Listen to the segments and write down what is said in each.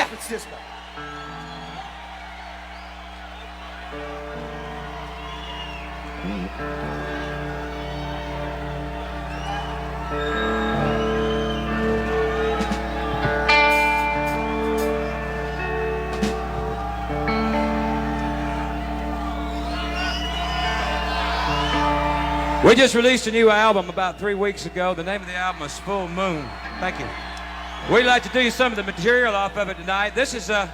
San Francisco. We just released a new album about 3 weeks ago. The name of the album is Full Moon. Thank you. We'd like to do you some of the material off of it tonight. This is a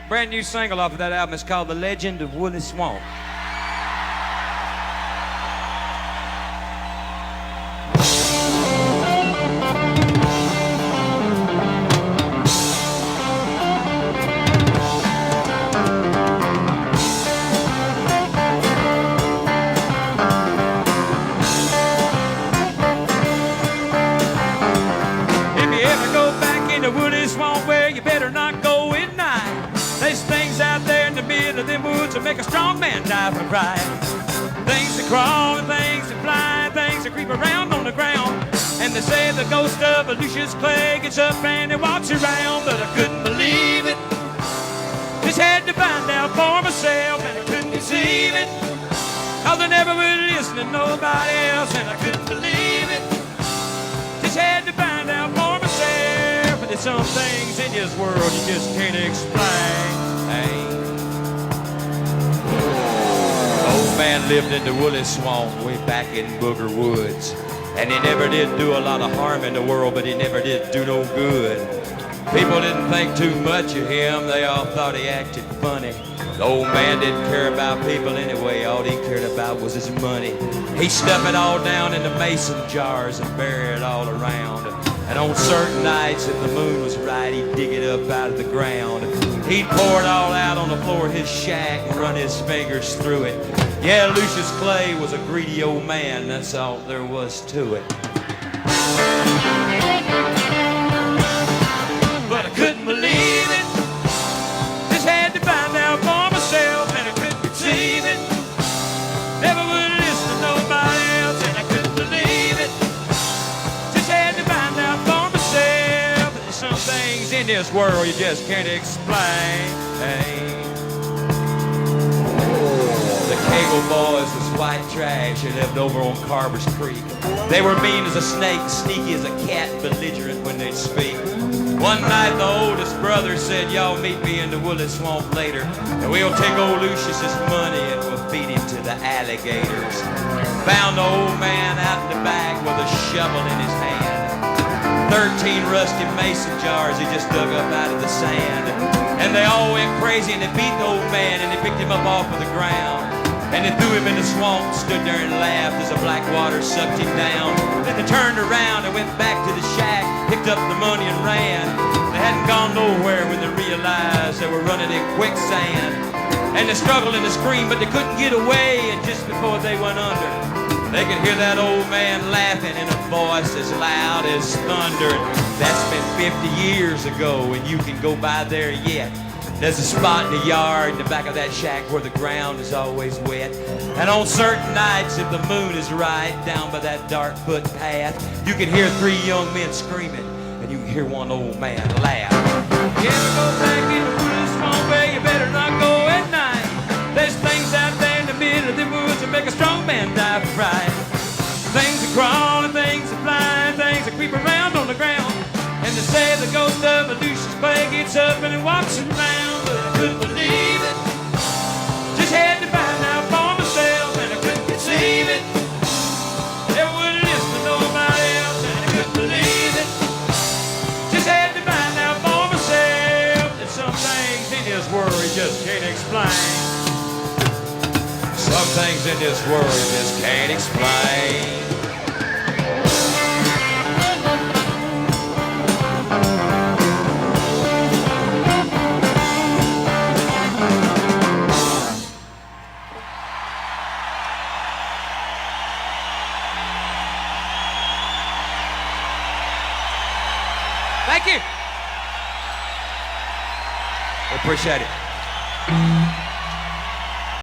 brand new single off of that album. It's called The Legend of Wooley Swamp. Wooley Swamp, where you better not go at night. There's things out there in the middle of them woods that make a strong man die for pride. Things that crawl and things that fly, things that creep around on the ground. And they say the ghost of Lucius Clay gets up and he walks around, but I couldn't believe it. Just had to find out for myself, and I couldn't conceive it. 'Cause I never would listen to nobody else, and I couldn't believe it. Just had to find out for myself. There's some things in this world you just can't explain. Hey. Old man lived in the Wooley Swamp way back in Booger Woods. And he never did do a lot of harm in the world, but he never did do no good. People didn't think too much of him. They all thought he acted funny. The old man didn't care about people anyway. All he cared about was his money. He'd stuff it all down into mason jars and bury it all around. And on certain nights, if the moon was right, he'd dig it up out of the ground. He'd pour it all out on the floor of his shack and run his fingers through it. Yeah, Lucius Clay was a greedy old man, that's all there was to it. But I couldn't believe it. Just had to find out for myself, and I couldn't conceive it. Never would listen to nobody else, and I couldn't believe it. Just had to find out for myself. There's some things in this world you just can't explain. Hey. The Cable Boys was white trash. They lived over on Carver's Creek. They were mean as a snake, sneaky as a cat, belligerent when they'd speak. One night the oldest brother said, "Y'all meet me in the Wooley Swamp later, and we'll take old Lucius's money and we'll feed him to the alligators." Found the old man out in the back with a shovel in his hand. 13 rusty mason jars he just dug up out of the sand. And they all went crazy and they beat the old man and they picked him up off of the ground. And they threw him in the swamp, stood there and laughed as the black water sucked him down. Then they turned around and went back to the shack, picked up the money and ran. They hadn't gone nowhere when they realized they were running in quicksand. And they struggled and they screamed, but they couldn't get away. And just before they went under, they could hear that old man laughing in a voice as loud as thunder. That's been 50 years ago, and you can go by there yet. There's a spot in the yard in the back of that shack where the ground is always wet. And on certain nights, if the moon is right, down by that dark footpath, you can hear 3 young men screaming, and you can hear one old man laugh. You ever go back in the Wooley Swamp, where you better not go at night. There's things out there in the middle of the woods that make a strong man die for pride. Things that crawl and things that fly and things that creep around on the ground. And they say the ghost of Lucius Clay gets up and he walks around, but I couldn't believe it. Just had to find out for myself, and I couldn't conceive it. Never would listen to nobody else, and I couldn't believe it. Just had to find out for myself. There's some things in this world you just can't explain. Some things in this world you just can't explain. Thank you. We appreciate it.